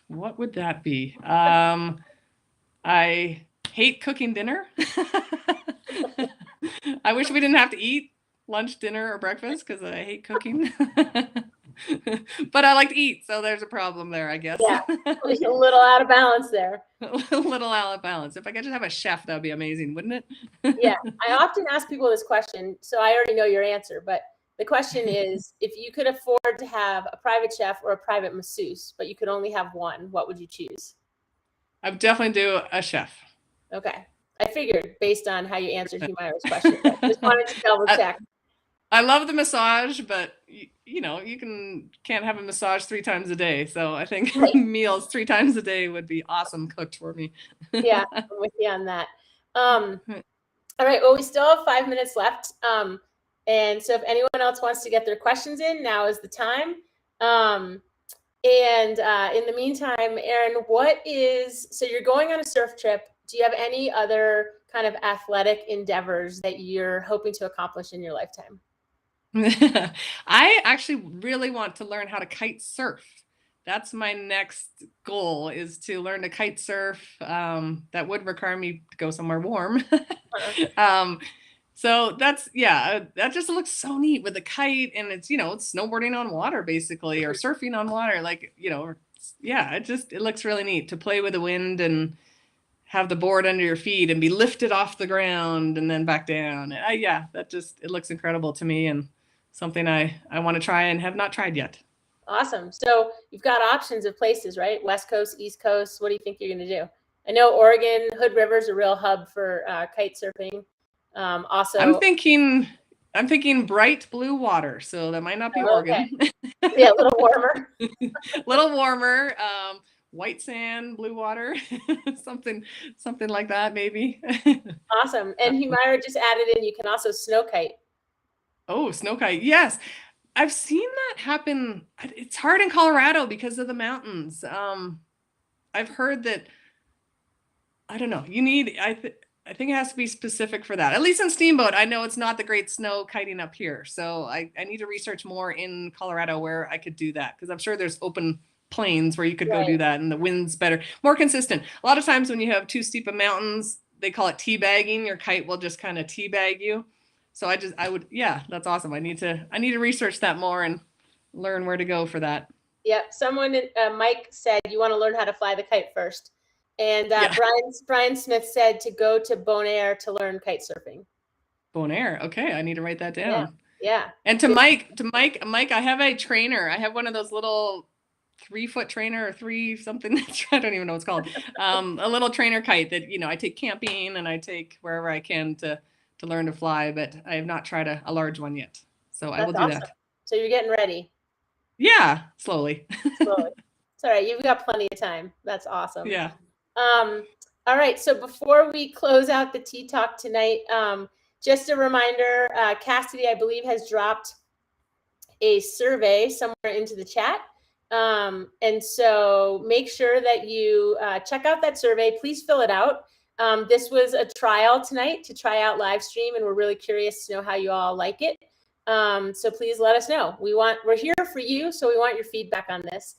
What would that be? I hate cooking dinner. I wish we didn't have to eat lunch, dinner, or breakfast because I hate cooking. But I like to eat, so there's a problem there, I guess. Yeah, a little out of balance there. A little out of balance. If I could just have a chef, that would be amazing, wouldn't it? Yeah, I often ask people this question, so I already know your answer, but the question is, if you could afford to have a private chef or a private masseuse, but you could only have one, what would you choose? I would definitely do a chef. Okay. I figured based on how you answered Humaira's question, but just wanted to double check. I love the massage, but you can't have a massage 3 times a day. So I think meals 3 times a day would be awesome cooked for me. Yeah, I'm with you on that. All right. Well, we still have 5 minutes left. And so if anyone else wants to get their questions in, now is the time. And in the meantime, Erin, so you're going on a surf trip. Do you have any other kind of athletic endeavors that you're hoping to accomplish in your lifetime? I actually really want to learn how to kite surf. That's my next goal, is to learn to kite surf. That would require me to go somewhere warm. So that just looks so neat with the kite, and it's snowboarding on water basically, or surfing on water, it looks really neat to play with the wind and have the board under your feet and be lifted off the ground and then back down. It looks incredible to me, and something I want to try and have not tried yet. Awesome. So you've got options of places, right? West Coast, East Coast. What do you think you're going to do? I know Oregon, Hood River is a real hub for kite surfing. Also, I'm thinking bright blue water, so that might not be Oregon. Yeah, a little warmer. Little warmer. White sand, blue water, something like that, maybe. Awesome. And Humaira just added in, you can also snow kite. Oh, snow kite. Yes. I've seen that happen. It's hard in Colorado because of the mountains. I've heard that, I don't know, I think it has to be specific for that. At least in Steamboat, I know it's not the great snow kiting up here. So I need to research more in Colorado where I could do that, because I'm sure there's open plains where you could go do that, and the wind's better, more consistent. A lot of times when you have too steep of mountains, they call it teabagging. Your kite will just kind of teabag you. So that's awesome. I need to research that more and learn where to go for that. Yep. Someone, Mike said, you want to learn how to fly the kite first. And Brian Smith said to go to Bonaire to learn kite surfing. Bonaire. Okay. I need to write that down. Yeah. And to Mike, I have a trainer. I have one of those little 3-foot trainer or 3 something. I don't even know what it's called. A little trainer kite that, I take camping and I take wherever I can to learn to fly, but I have not tried a large one yet. So I will do that. So you're getting ready. Yeah. Slowly. It's all right. You've got plenty of time. That's awesome. Yeah. All right. So before we close out the Tea Talk tonight, just a reminder, Cassidy, I believe, has dropped a survey somewhere into the chat. And so make sure that you check out that survey. Please fill it out. This was a trial tonight to try out live stream, and we're really curious to know how you all like it. So please let us know. We're here for you, so we want your feedback on this.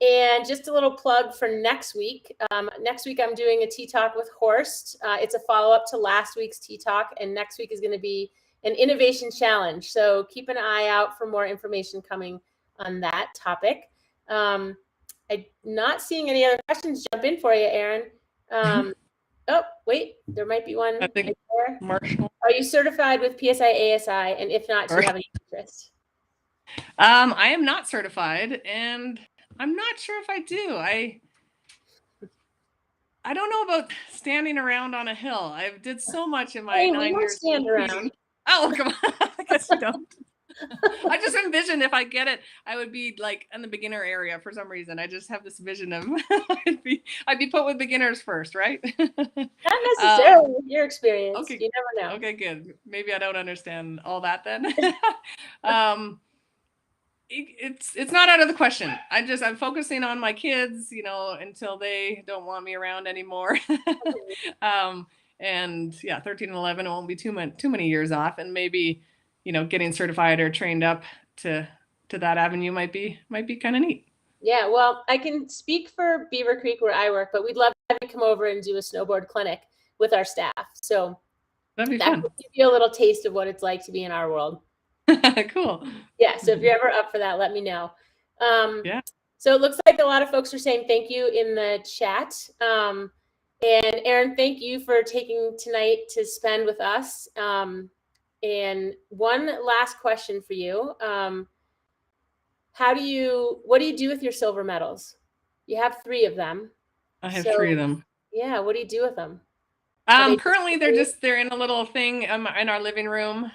And just a little plug for next week. Next week, I'm doing a tea talk with Horst. It's a follow-up to last week's tea talk. And next week is going to be an innovation challenge. So keep an eye out for more information coming on that topic. I'm not seeing any other questions jump in for you, Erin. Oh, wait, there might be one. I think right Marshall. Are you certified with PSIA-AASI? And if not, do you have any interest? I am not certified, and I'm not sure if I do. I don't know about standing around on a hill. I did so much in my 9 years. Stand around. Oh, come on. I guess you don't. I just envisioned if I get it, I would be like in the beginner area for some reason. I just have this vision of I'd be put with beginners first, right? Not necessarily with your experience. Okay. You never know. Okay, good. Maybe I don't understand all that then. It's not out of the question. I'm focusing on my kids, until they don't want me around anymore. And yeah, 13 and 11, it won't be too many years off, and maybe, getting certified or trained up to that avenue might be kind of neat. Yeah, well, I can speak for Beaver Creek where I work, but we'd love to have you come over and do a snowboard clinic with our staff. So that'd be fun. Will give you a little taste of what it's like to be in our world. Cool. Yeah, so if you're ever up for that, let me know. Yeah. So it looks like a lot of folks are saying thank you in the chat. And Erin, thank you for taking tonight to spend with us. And one last question for you. What do you do with your silver medals? You have 3 of them. I have 3 of them. Yeah. What do you do with them? Currently they're in a little thing in our living room,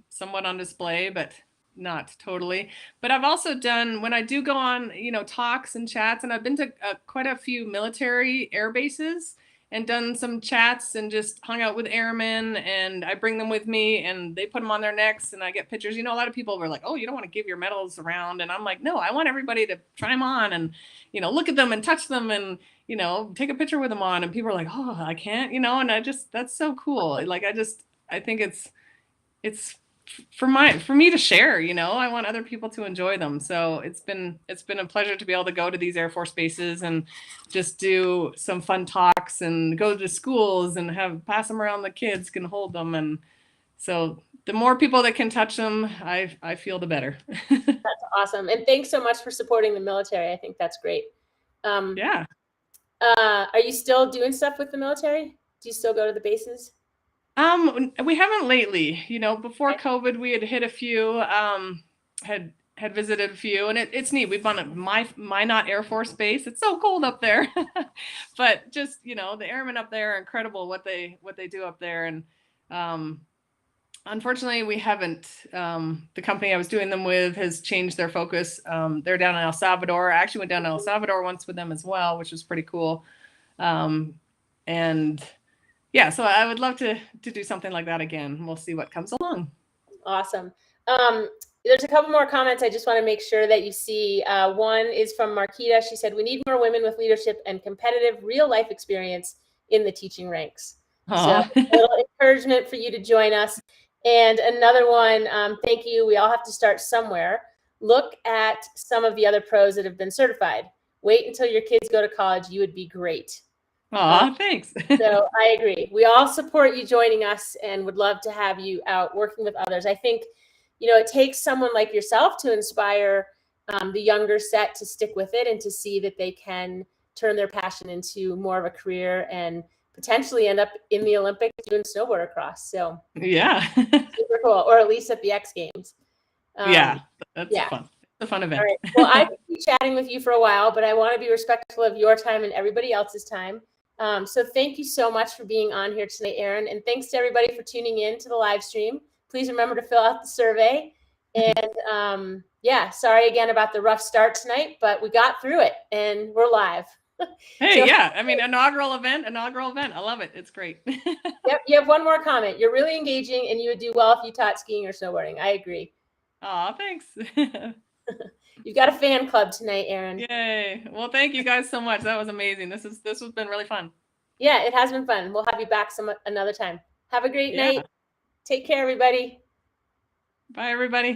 somewhat on display, but not totally. But I've also done, when I do go on, talks and chats, and I've been to quite a few military air bases and done some chats and just hung out with airmen, and I bring them with me and they put them on their necks and I get pictures. A lot of people were like, oh, you don't want to give your medals around. And I'm like, no, I want everybody to try them on and, look at them and touch them and, take a picture with them on. And people are like, oh, I can't, and that's so cool. Like, I think it's for me to share, I want other people to enjoy them. So it's been a pleasure to be able to go to these Air Force bases and just do some fun talks and go to schools and pass them around. The kids can hold them. And so the more people that can touch them, I feel the better. That's awesome. And thanks so much for supporting the military. I think that's great. Yeah. Are you still doing stuff with the military? Do you still go to the bases? We haven't lately. Before COVID, we had hit a few, had visited a few, and it's neat. We've gone to Minot Air Force Base. It's so cold up there, but just, the airmen up there are incredible what they do up there. And unfortunately, we haven't. The company I was doing them with has changed their focus. They're down in El Salvador. I actually went down to El Salvador once with them as well, which was pretty cool. And yeah, so I would love to do something like that again. We'll see what comes along. Awesome. There's a couple more comments I just want to make sure that you see. One is from Marquita. She said, we need more women with leadership and competitive real life experience in the teaching ranks. Aww. So a little encouragement for you to join us. And another one, thank you. We all have to start somewhere. Look at some of the other pros that have been certified. Wait until your kids go to college. You would be great. Thanks. So I agree. We all support you joining us and would love to have you out working with others. I think, it takes someone like yourself to inspire the younger set to stick with it and to see that they can turn their passion into more of a career and potentially end up in the Olympics doing snowboard across. So yeah, super cool. Or at least at the X Games. That's fun. It's a fun event. All right. Well, I could be chatting with you for a while, but I want to be respectful of your time and everybody else's time. So thank you so much for being on here tonight, Erin. And thanks to everybody for tuning in to the live stream. Please remember to fill out the survey. And sorry again about the rough start tonight, but we got through it and we're live. Hey, yeah. I mean, inaugural event. I love it. It's great. Yep. You have one more comment. You're really engaging and you would do well if you taught skiing or snowboarding. I agree. Oh, thanks. You've got a fan club tonight, Erin. Yay. Well, thank you guys so much. That was amazing. This has been really fun. Yeah, it has been fun. We'll have you back another time. Have a great night. Take care, everybody. Bye, everybody.